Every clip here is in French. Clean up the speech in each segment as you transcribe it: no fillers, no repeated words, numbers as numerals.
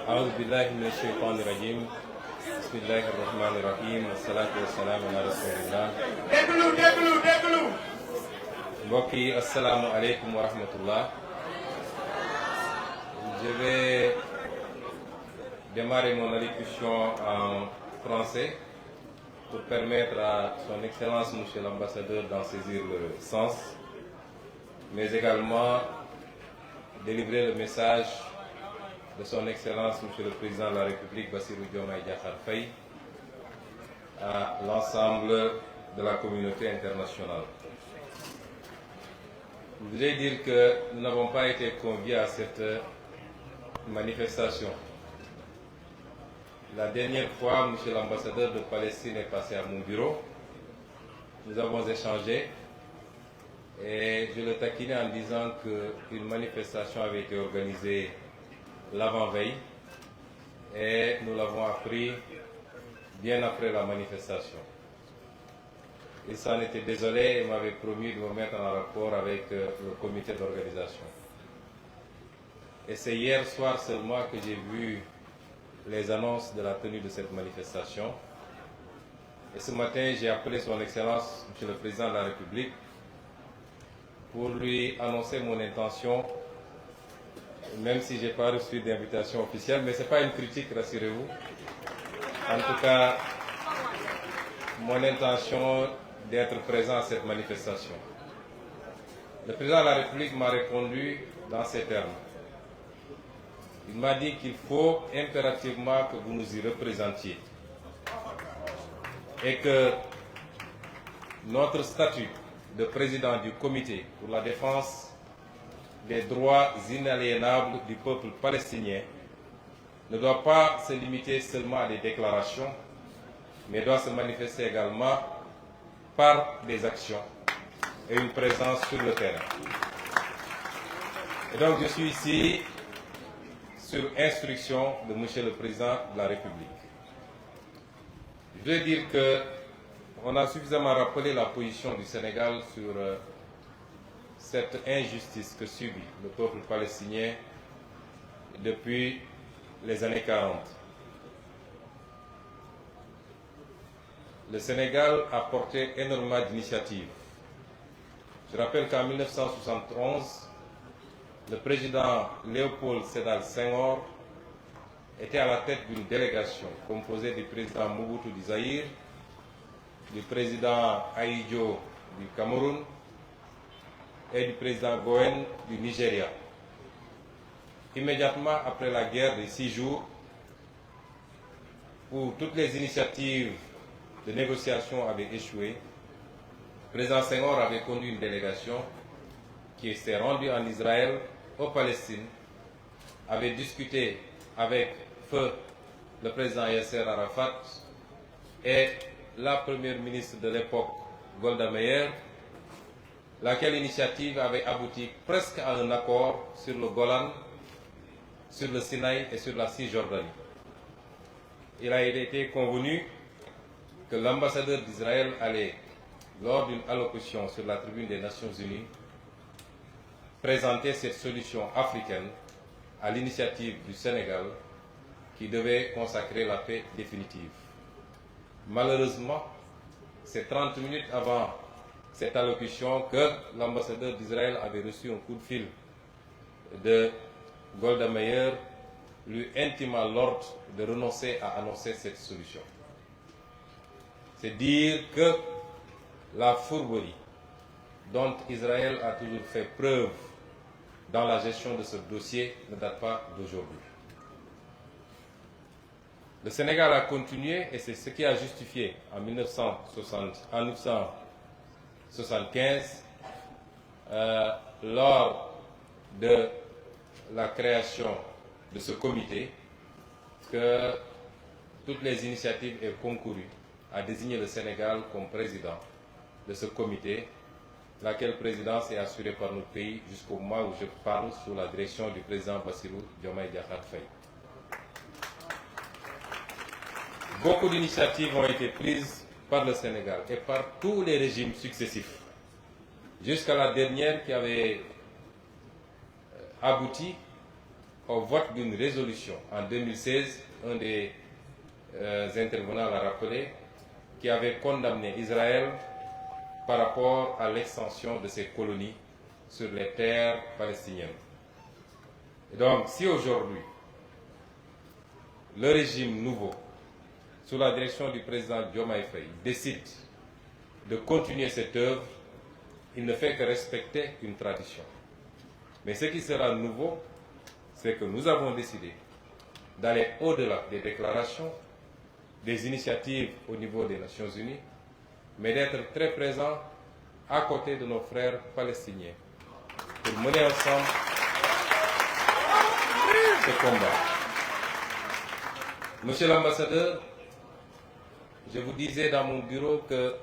أعوذ بالله من الشيطان الرجيم بسم الله الرحمن الرحيم والصلاة والسلام على رسول الله déglu mbokk yi assalaamu aleykum wa rahmatullah. Je vais démarrer mon allocution en français pour permettre à son excellence monsieur l'ambassadeur d'en saisir le sens, mais également délivrer le message de son excellence monsieur le président de la République Bassirou Diomaye Diakhar Faye à l'ensemble de la communauté internationale. Je voudrais dire que nous n'avons pas été conviés à cette manifestation. La dernière fois, monsieur l'ambassadeur de Palestine est passé à mon bureau. Nous avons échangé et je le taquinais en disant qu'une manifestation avait été organisée l'avant-veille et nous l'avons appris bien après la manifestation. Il s'en était désolé et m'avait promis de me mettre en rapport avec le comité d'organisation. Et c'est hier soir seulement que j'ai vu les annonces de la tenue de cette manifestation. Et ce matin, j'ai appelé son Excellence, monsieur le Président de la République, pour lui annoncer mon intention, même si je n'ai pas reçu d'invitation officielle, mais ce n'est pas une critique, rassurez-vous. En tout cas, mon intention d'être présent à cette manifestation. Le président de la République m'a répondu dans ces termes. Il m'a dit qu'il faut impérativement que vous nous y représentiez et que notre statut de président du comité pour la défense des droits inaliénables du peuple palestinien ne doit pas se limiter seulement à des déclarations, mais doit se manifester également par des actions et une présence sur le terrain. Et donc je suis ici sur instruction de monsieur le Président de la République. Je veux dire qu'on a suffisamment rappelé la position du Sénégal sur cette injustice que subit le peuple palestinien depuis les années 40. Le Sénégal a porté énormément d'initiatives. Je rappelle qu'en 1971, le président Léopold Sédar Senghor était à la tête d'une délégation composée du président Mobutu du Zaïre, du président Ahidjo du Cameroun et du président Goen du Nigeria. Immédiatement après la guerre des 6 jours, où toutes les initiatives de négociation avaient échoué, le président Senghor avait conduit une délégation qui s'est rendue en Israël, au Palestine, avait discuté avec feu le président Yasser Arafat et la première ministre de l'époque, Golda Meir, laquelle initiative avait abouti presque à un accord sur le Golan, sur le Sinaï et sur la Cisjordanie. Il a été convenu que l'ambassadeur d'Israël allait, lors d'une allocution sur la tribune des Nations Unies, présenter cette solution africaine à l'initiative du Sénégal qui devait consacrer la paix définitive. Malheureusement, c'est 30 minutes avant cette allocution que l'ambassadeur d'Israël avait reçu un coup de fil de Golda Meir lui intimant l'ordre de renoncer à annoncer cette solution. C'est dire que la fourberie dont Israël a toujours fait preuve dans la gestion de ce dossier ne date pas d'aujourd'hui. Le Sénégal a continué et c'est ce qui a justifié en 1975, lors de la création de ce comité, que toutes les initiatives aient concouru à désigner le Sénégal comme président de ce comité, laquelle présidence est assurée par notre pays jusqu'au moment où je parle sous la direction du président Bassirou Diomaye Diakhar Faye. beaucoup d'initiatives ont été prises par le Sénégal et par tous les régimes successifs, jusqu'à la dernière qui avait abouti au vote d'une résolution en 2016, un des intervenants l'a rappelé, qui avait condamné Israël par rapport à l'extension de ses colonies sur les terres palestiniennes. Et donc, si aujourd'hui, le régime nouveau, sous la direction du président Diomaye Faye, décide de continuer cette œuvre, il ne fait que respecter une tradition. Mais ce qui sera nouveau, c'est que nous avons décidé d'aller au-delà des déclarations, des initiatives au niveau des Nations Unies, mais d'être très présents à côté de nos frères palestiniens pour mener ensemble ce combat. Monsieur l'ambassadeur, je vous disais dans mon bureau que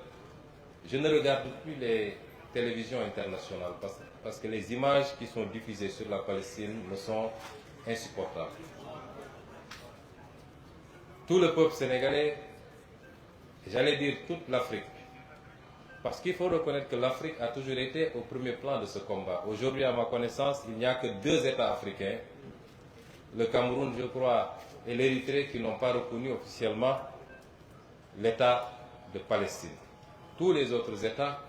je ne regarde plus les télévisions internationales parce que les images qui sont diffusées sur la Palestine me sont insupportables. Tout le peuple sénégalais, j'allais dire toute l'Afrique, parce qu'il faut reconnaître que l'Afrique a toujours été au premier plan de ce combat. Aujourd'hui, à ma connaissance, il n'y a que 2 États africains, le Cameroun, je crois, et l'Érythrée, qui n'ont pas reconnu officiellement l'État de Palestine. Tous les autres États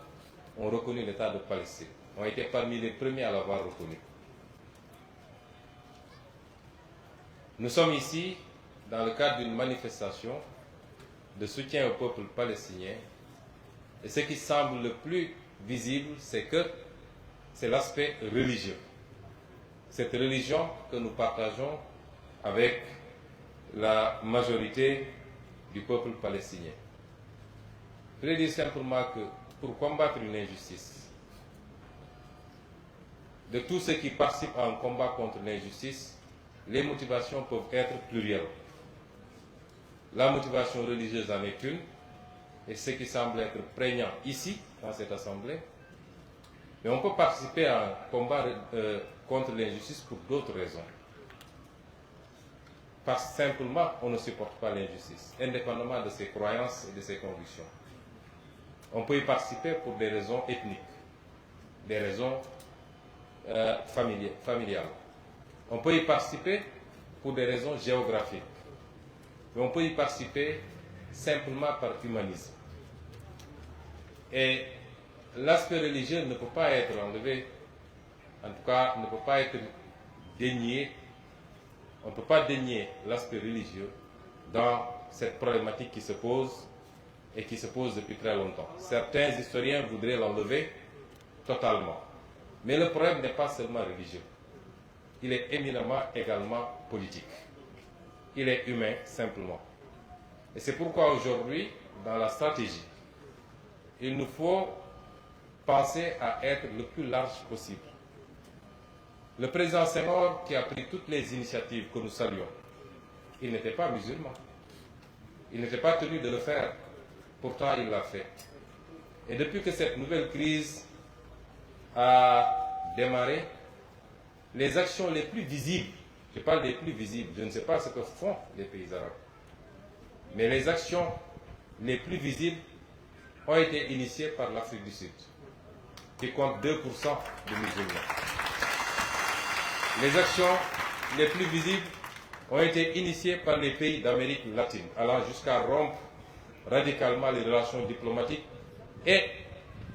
ont reconnu l'État de Palestine, ont été parmi les premiers à l'avoir reconnu. Nous sommes ici dans le cadre d'une manifestation de soutien au peuple palestinien. Et ce qui semble le plus visible, c'est que c'est l'aspect religieux. Cette religion que nous partageons avec la majorité du peuple palestinien. Je voulais dire simplement que pour combattre une injustice, de tous ceux qui participent à un combat contre l'injustice, les motivations peuvent être plurielles. La motivation religieuse en est une, et ce qui semble être prégnant ici, dans cette assemblée. Mais on peut participer à un combat contre l'injustice pour d'autres raisons. Parce que simplement, on ne supporte pas l'injustice, indépendamment de ses croyances et de ses convictions. On peut y participer pour des raisons ethniques, des raisons familiales. On peut y participer pour des raisons géographiques. Mais on peut y participer simplement par humanisme. Et l'aspect religieux ne peut pas être enlevé, en tout cas ne peut pas être dénié. On ne peut pas dénier l'aspect religieux dans cette problématique qui se pose et qui se pose depuis très longtemps. Certains historiens voudraient l'enlever totalement. Mais le problème n'est pas seulement religieux. Il est éminemment également politique. Il est humain, simplement. Et c'est pourquoi aujourd'hui, dans la stratégie, il nous faut penser à être le plus large possible. Le président Senghor, qui a pris toutes les initiatives que nous saluons, il n'était pas musulman. Il n'était pas tenu de le faire. Pourtant, il l'a fait. Et depuis que cette nouvelle crise a démarré, les actions les plus visibles, je parle des plus visibles, je ne sais pas ce que font les pays arabes, mais les actions les plus visibles ont été initiées par l'Afrique du Sud, qui compte 2% de musulmans. Les actions les plus visibles ont été initiées par les pays d'Amérique latine, allant jusqu'à rompre radicalement les relations diplomatiques et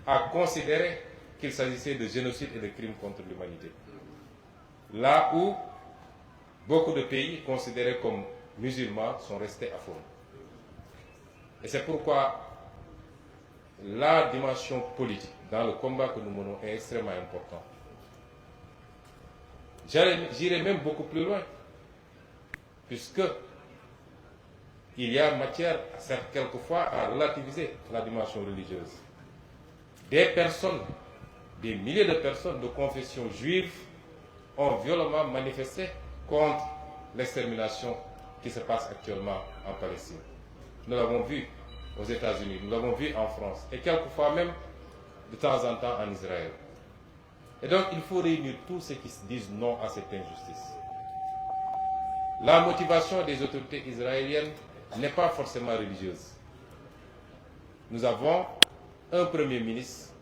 à considérer qu'il s'agissait de génocide et de crimes contre l'humanité. Là où beaucoup de pays considérés comme musulmans sont restés à fond. Et c'est pourquoi la dimension politique dans le combat que nous menons est extrêmement importante. J'irai même beaucoup plus loin, puisque il y a matière, quelquefois, à relativiser la dimension religieuse. Des personnes, des milliers de personnes de confession juive ont violemment manifesté contre l'extermination qui se passe actuellement en Palestine. Nous l'avons vu aux États-Unis, nous l'avons vu en France, et quelquefois même de temps en temps en Israël. Et donc il faut réunir tous ceux qui se disent non à cette injustice. La motivation des autorités israéliennes n'est pas forcément religieuse. Nous avons un Premier ministre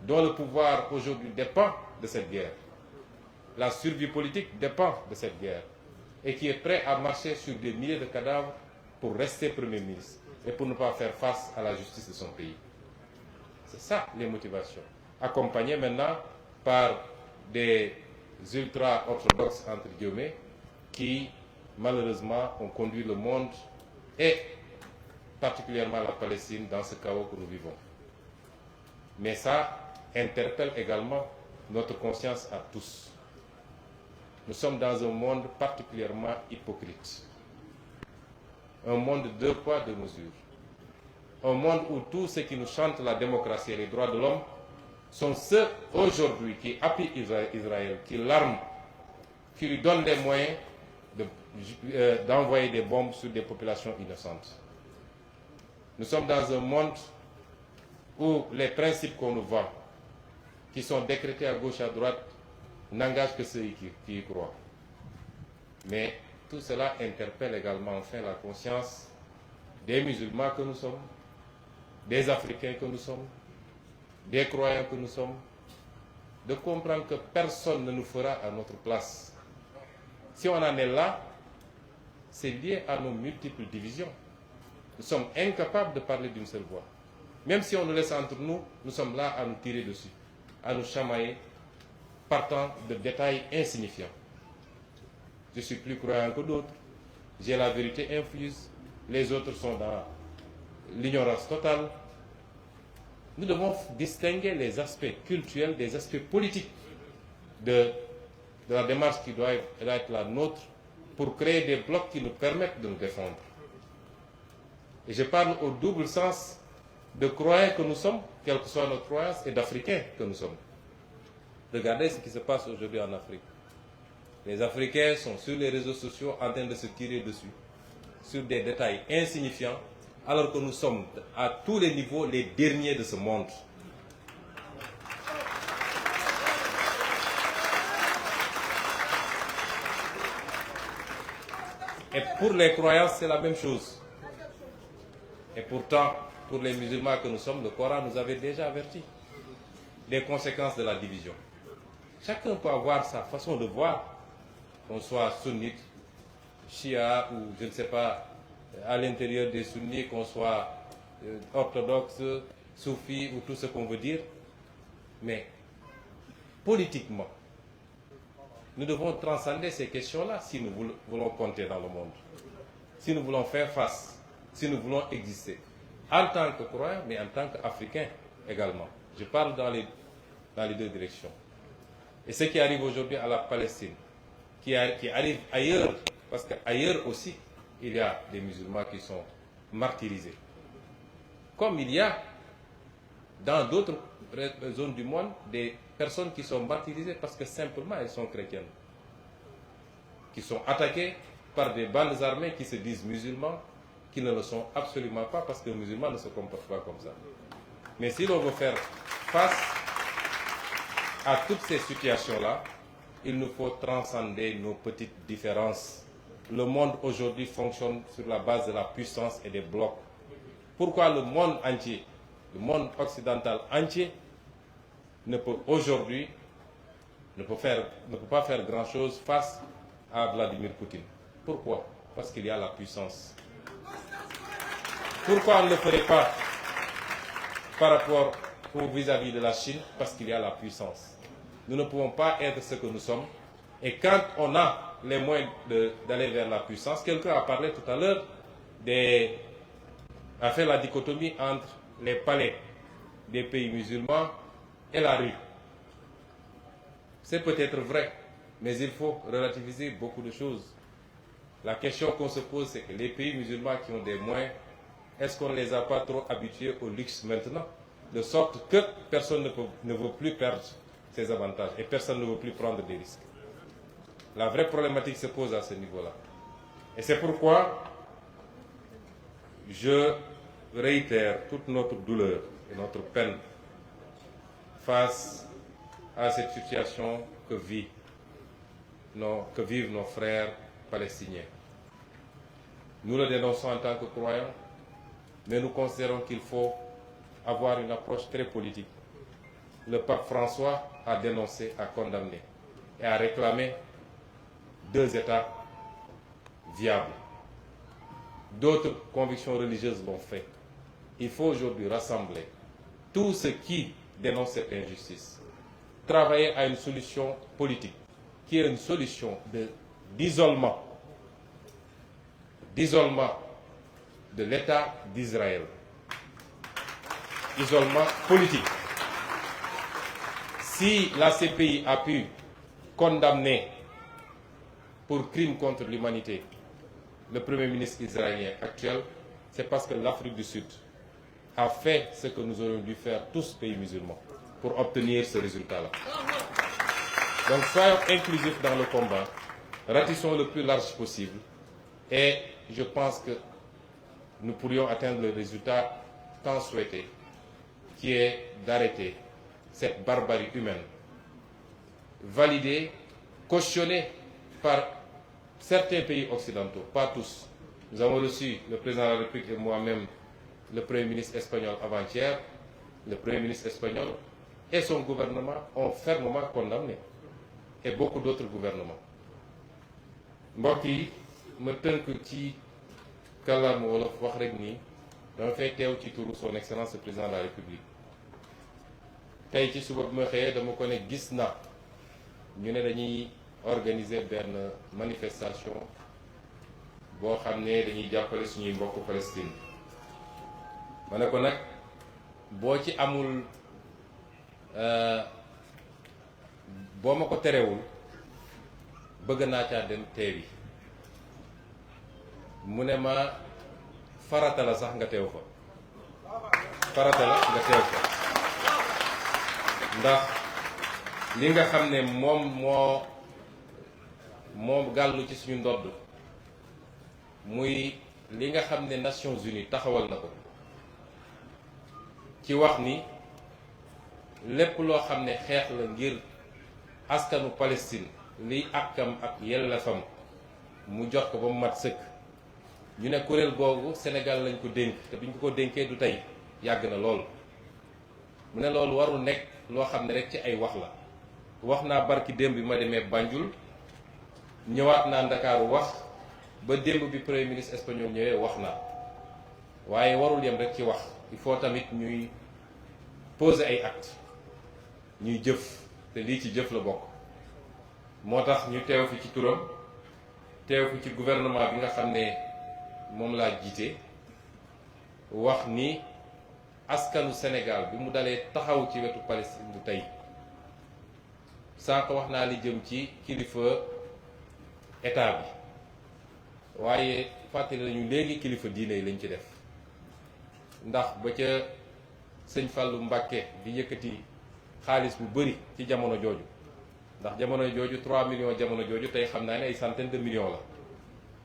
dont le pouvoir aujourd'hui dépend de cette guerre. La survie politique dépend de cette guerre et qui est prêt à marcher sur des milliers de cadavres pour rester Premier ministre et pour ne pas faire face à la justice de son pays. C'est ça les motivations. Accompagnées maintenant par des ultra-orthodoxes, entre guillemets, qui malheureusement ont conduit le monde et particulièrement la Palestine dans ce chaos que nous vivons. Mais ça interpelle également notre conscience à tous. Nous sommes dans un monde particulièrement hypocrite. Un monde de 2 poids, 2 mesures. Un monde où tous ceux qui nous chantent la démocratie et les droits de l'homme sont ceux aujourd'hui qui appuient Israël, qui l'arment, qui lui donnent les moyens d'envoyer des bombes sur des populations innocentes. Nous sommes dans un monde où les principes qu'on nous vend, qui sont décrétés à gauche et à droite, n'engagent que ceux qui y croient. Mais tout cela interpelle également enfin la conscience des musulmans que nous sommes, des Africains que nous sommes, des croyants que nous sommes, de comprendre que personne ne nous fera à notre place. Si on en est là, c'est lié à nos multiples divisions. Nous sommes incapables de parler d'une seule voix. Même si on nous laisse entre nous, nous sommes là à nous tirer dessus, à nous chamailler, partant de détails insignifiants. Je suis plus croyant que d'autres, j'ai la vérité infuse, les autres sont dans l'ignorance totale. Nous devons distinguer les aspects culturels des aspects politiques de la démarche qui doit être la nôtre pour créer des blocs qui nous permettent de nous défendre. Et je parle au double sens de croyants que nous sommes, quelle que soit notre croyance, et d'Africains que nous sommes. Regardez ce qui se passe aujourd'hui en Afrique. Les Africains sont sur les réseaux sociaux en train de se tirer dessus, sur des détails insignifiants, alors que nous sommes à tous les niveaux les derniers de ce monde. Et pour les croyants, c'est la même chose. Et pourtant, pour les musulmans que nous sommes, le Coran nous avait déjà averti des conséquences de la division. Chacun peut avoir sa façon de voir, qu'on soit sunnite, chia ou je ne sais pas, à l'intérieur des sunnis, qu'on soit orthodoxe, soufi ou tout ce qu'on veut dire. Mais politiquement, nous devons transcender ces questions-là si nous voulons compter dans le monde, si nous voulons faire face, si nous voulons exister, en tant que croyants, mais en tant qu'Africains également. Je parle dans les 2 directions. Et ce qui arrive aujourd'hui à la Palestine, qui arrive ailleurs, parce qu'ailleurs aussi, il y a des musulmans qui sont martyrisés. Comme il y a dans d'autres zones du monde des personnes qui sont martyrisées parce que simplement elles sont chrétiennes, qui sont attaquées par des bandes armées qui se disent musulmans, qui ne le sont absolument pas parce que les musulmans ne se comportent pas comme ça. Mais si l'on veut faire face à toutes ces situations-là, il nous faut transcender nos petites différences. Le monde aujourd'hui fonctionne sur la base de la puissance et des blocs. Pourquoi le monde entier, le monde occidental entier, ne peut aujourd'hui ne peut pas faire grand-chose face à Vladimir Poutine? Pourquoi? Parce qu'il y a la puissance. Pourquoi on ne le ferait pas par rapport ou vis-à-vis de la Chine? Parce qu'il y a la puissance. Nous ne pouvons pas être ce que nous sommes. Et quand on a les moyens d'aller vers la puissance, quelqu'un a parlé tout à l'heure, a fait la dichotomie entre les palais des pays musulmans et la rue. C'est peut-être vrai, mais il faut relativiser beaucoup de choses. La question qu'on se pose, c'est que les pays musulmans qui ont des moyens, est-ce qu'on ne les a pas trop habitués au luxe maintenant? De sorte que personne ne veut plus perdre ses avantages et personne ne veut plus prendre des risques. La vraie problématique se pose à ce niveau-là. Et c'est pourquoi je réitère toute notre douleur et notre peine face à cette situation que vivent nos frères palestiniens. Nous le dénonçons en tant que croyants, mais nous considérons qu'il faut avoir une approche très politique. Le pape François a dénoncé, a condamné et a réclamé 2 États viables. D'autres convictions religieuses l'ont fait. Il faut aujourd'hui rassembler tous ceux qui dénoncent cette injustice, travailler à une solution politique, qui est une solution d'isolement de l'État d'Israël. Isolement politique. Si la CPI a pu condamner pour crime contre l'humanité le Premier ministre israélien actuel, c'est parce que l'Afrique du Sud a fait ce que nous aurions dû faire tous pays musulmans pour obtenir ce résultat-là. Donc soyons inclusifs dans le combat, ratissons le plus large possible et je pense que nous pourrions atteindre le résultat tant souhaité, qui est d'arrêter cette barbarie humaine, validée, cautionnée par certains pays occidentaux, pas tous. Nous avons reçu, le président de la République et moi-même, le Premier ministre espagnol avant-hier. Le Premier ministre espagnol et son gouvernement ont fermement condamné, et beaucoup d'autres gouvernements. mbokk yi ma tënk ci kàllaama wolof wax rek nii dama fay teew ci turu son excellence le président de la République. tey ci suba bi ma xëyee dama ko ne gis na ñu ne dañuy organiser benn manifestation boo xam ne dañuy jàppale suñuy mbokku Palestine. ma ne ko nag boo ci amul boo ma ko terewul bëgg naa caa dem teewi. mu ne ma farata la sax nga teew fa, farata la nga teew fa ndax li nga xam ne moo gàllu ci suñu ndodd muy li nga xam ne Nations Unies taxawal na ko ci wax ni lépp loo xam ne xeex la ngir askanu Palestine liy àkkam ak yellefam mu jox ko ba mu mat sëkk. ñu ne kuréel googu Sénégal lañ ko dénk te biñ ko dénkee du tey yàgg na lool. mu ne loolu warul nekk loo xam ne rek ci ay wax la. wax naa barki démb bi ma demee Banjul ñëwaat naa Ndakaaru wax ba démb bi premier ministre espagnol ñëwee wax naa waaye warul yem rek ci wax. il faut tamit ñuy poser ay actes ñuy jëf te lii ci jëf la bokk. moo tax ñu teew fi ci turam teew fi ci gouvernement bi nga xam ne moom laa jiite wax ni askanu Sénégal bi mu dalee taxaw ci wetu Palestine bu tey sànq wax naa li jëm ci kilifa état bi waaye fàttali nañu léegi kilifa diine yi lañ ci def ndax ba ca sëñ Fallou Mbacké di yëkkati xaalis bu bëri ci jamono jooju ndax jamono jooju 3 millions jamono jooju tey xam naa ne ay centaine de millions la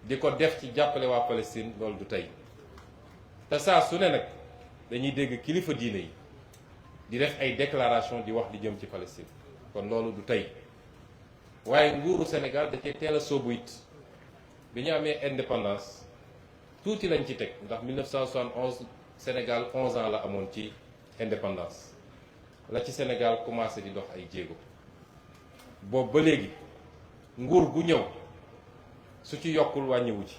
di ko def ci jàppale waa Palestine loolu du tey te saa su ne nag dañuy dégg kilifa diine yi di def ay déclaration di wax di jëm ci Palestine kon loolu du tey waaye nguuru Sénégal da cee teel a soobu it bi ñu amee indépendance tuuti lañ ci teg ndax 1971 Sénégal 11 ans la amoon ci indépendance la ci Sénégal commencé di dox ay jéego boobu ba léegi nguur gu ñëw su ci yokkul wàññiwu ci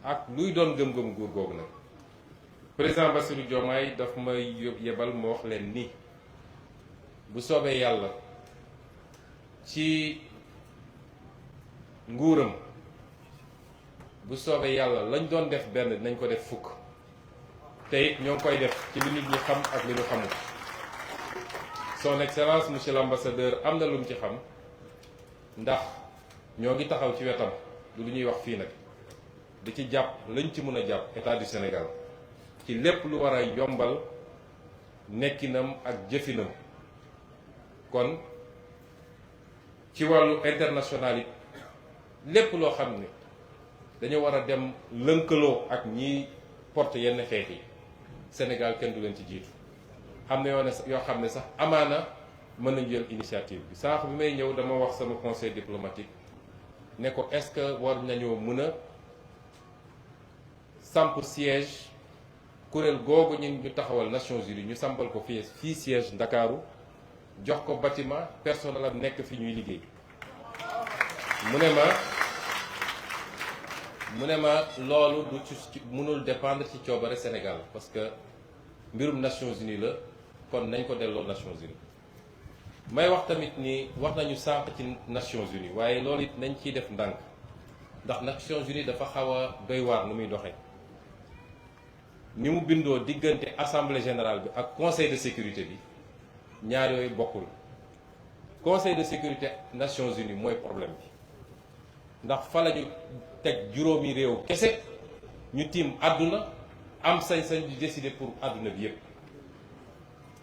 ak luy doon gëm-gëm nguur googu nag président Bassirou Diomaye daf ma yebal ma wax leen ni bu soobee yàlla ci nguuram bu soobee yàlla lañ doon def benn dinañ ko def fukk te it ñoo ngi koy def ci li nit ñi xam ak li ñu xamul. son excellence monsieur l'ambassadeur am na lu mu ci xam ndax ñoo ngi taxaw ci wetam du lu ñuy wax fii nag di ci jàpp lañ ci mën a jàpp état du Sénégal ci lépp lu war a yombal nekkinam ak jëfinam. kon ci wàllu international it lépp loo xam ne dañu war a dem lënkaloo ak ñiy porte yenn xeex yi Sénégal kenn du leen ci jiitu. am na yoo xam ne sax amaana mën nañu jël initiative bi sànq bi may ñëw dama wax sama conseil diplomatique ne ko est-ce que war nañoo mën a samp siège kuréel googu ñun ñu taxawal Nations Unies ñu sampal ko fii siège Ndakaaru jox ko bâtiment personnel am nekk fi ñuy liggéey mu ne ma loolu du ci mënul dépendre ci coobare Sénégal parce que mbirum Nations Unies la kon nañ ko delloo Nations Unies may wax tamit ni wax nañu sànq ci Nations Unies waaye loolu it nañ ciy def ndànk ndax Nations Unies dafa xaw a doy waar nu muy doxee ni mu bindoo diggante assemblée générale bi ak conseil de sécurité bi ñaar yooyu bokkul conseil de sécurité Nations Unies mooy problème bi ndax fa la ñu teg juróomi réew kese ñu tiim àdduna am sañ-sañ di décider pour àdduna bi yépp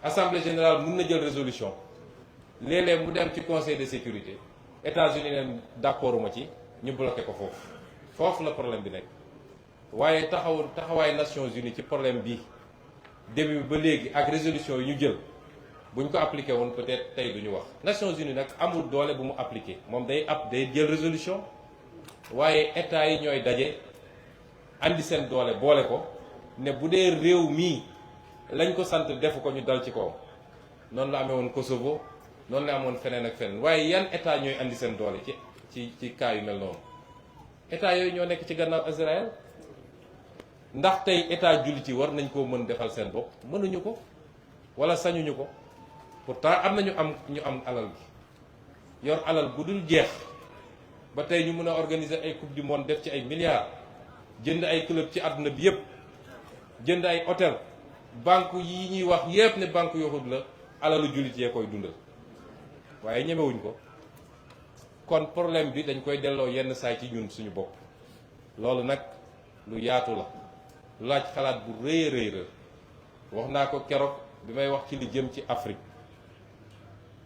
assemblée générale mun na jël résolution léeg-léeg mu dem ci conseil de sécurité États-Unis leen d'accorduma ci ñu bloqué ko foofu la problème bi nekk waaye taxawaay Nations Unies ci problème bi début ba léegi ak résolution yi ñu jël bu ñu ko appliqué woon peut-être tey duñu wax Nations Unies nag amul doole bu mu appliqué moom day jël résolution waaye état yi ñooy daje andi seen doole boole ko ne bu dee réew mii lañ ko sant defu ko ñu dal ci kaw noonu la amee woon Kosovo noonu la amoon feneen ak feneen waaye yan état ñooy andi seen doole ci cas yu mel noonu état yooyu ñoo nekk ci gannaaw Israël ndax tey état jullit yi war nañ koo mën defal seen bopp mënuñu ko wala sañuñu ko pourtant am na ñu am alal gi yor alal bu dul jeex ba tey ñu mën a organiser ay coupe du monde def ci ay milliards jënd ay club ci àdduna bi yépp jënd ay hôtel banque yi ñuy wax yépp ne banque yahud la alalu jullit yee koy dundal waaye ñemewuñ ko kon problème bi dañ koy delloo yenn saay ci ñun suñu bopp loolu nag lu yaatu la lu laaj xalaat bu rëy rëy rëy wax naa ko keroog bi may wax ci li jëm ci Afrique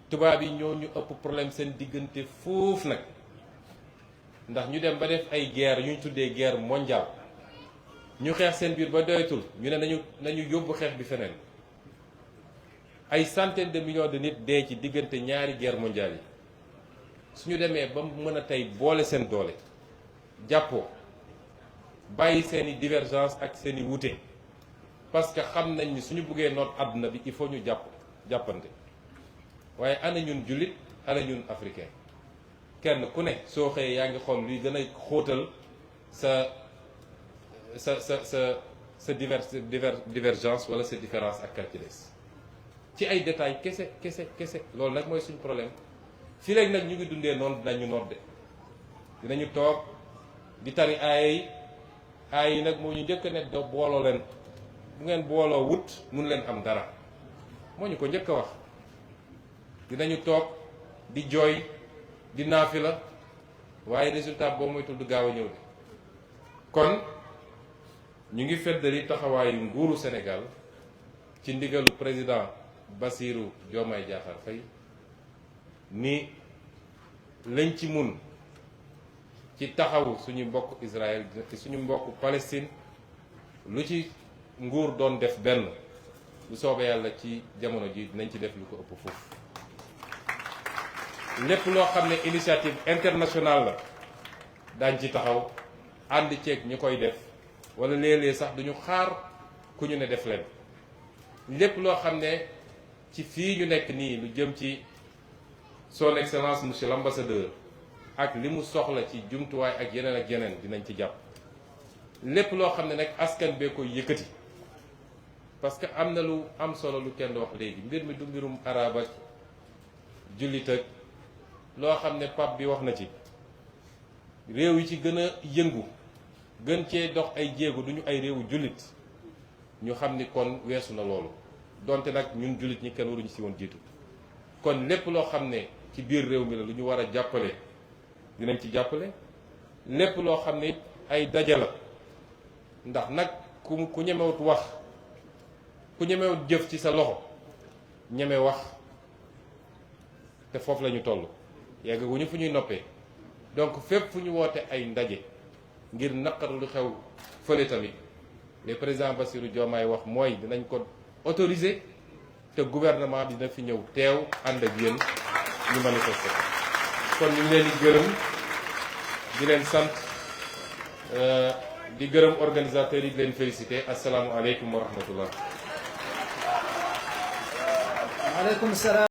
tubaab yi ñoo ñu ëpp problème seen diggante foofu nag ndax ñu dem ba def ay guerre yu ñu tuddee guerre mondiale ñu xeex seen biir ba doyatul ñu ne nañu yóbbu xeex bi feneen ay centaines de millions de nit dee ci diggante ñaari guerre mondiale yi suñu demee ba mën a tey boole seen doole jàppoo bàyyi seeni divergence ak seeni wuute parce que xam nañ ni suñu buggee noot àdduna bi il faut ñu jàppante waaye ana ñun jullit ana ñun africain kenn ku ne soo xëyee yaa ngi xool luy gën a xóotal sa divergence wala sa différence ak kar ci des ci ay détails kese loolu nag mooy suñu problème fii léegi nag ñu ngi dundee noonu dinañu nodde dinañu toog di tari aay yi nag moo ñu njëkk ne do booloo leen bu ngeen booloo wut mun leen am dara moo ñu ko njëkk a wax dinañu toog di jooy di naafi la waaye résultat boo moytul du gaaw a ñëw de kon ñu ngi feddali taxawaayu nguuru Sénégal ci ndigalu président Bassirou Diomaye Diakhar Faye ni lañ ci mun ci taxawu suñu mbokk Israël suñu mbokk Palestine lu ci nguur doon def benn lu soobee yàlla ci jamono ji dinañ ci def lu ko ëpp foofu lépp loo xam ne initiative internationale la daañ ci taxaw ànd ceeg ñu koy def wala léeg-léeg sax duñu xaar ku ñu ne def leen lépp loo xam ne ci fii ñu nekk nii lu jëm ci son excellence monsieur l'ambassadeur ak li mu soxla ci jumtuwaay ak yeneen dinañ ci jàpp lépp loo xam ne nag askan bee koy yëkkati parce que am na lu am solo lu kenn wax léegi mbir mi du mbirum arab ak jullit ak loo xam ne pap bi wax na ci réew yi ci gën a yëngu gën cee dox ay jéego duñu ay réewu jullit ñu xam ni kon weesu na loolu donte nag ñun jullit ñi kenn waruñu si woon jiitu kon lépp loo xam ne ci biir réew mi la lu ñu war a jàppale dinañ ci jàppale lépp loo xam ne ay daje la ndax nag ku ñemewut wax ku ñemewut jëf ci sa loxo ñeme wax te foofu la ñu toll yeggaguñu fu ñuy noppee donc fépp fu ñu woote ay ndaje ngir naqar lu xew fële tamit le président Bassirou Diomaye wax mooy dinañ ko autoriser te gouvernement bi dina fi ñëw teew ànd ak yéen ñu manifester kon ñu ngi leen di gërëm di leen sant di gërëm organisateurs yi di leen féliciter asalaamualeykum wa rahmatullah. waaleykum salaam.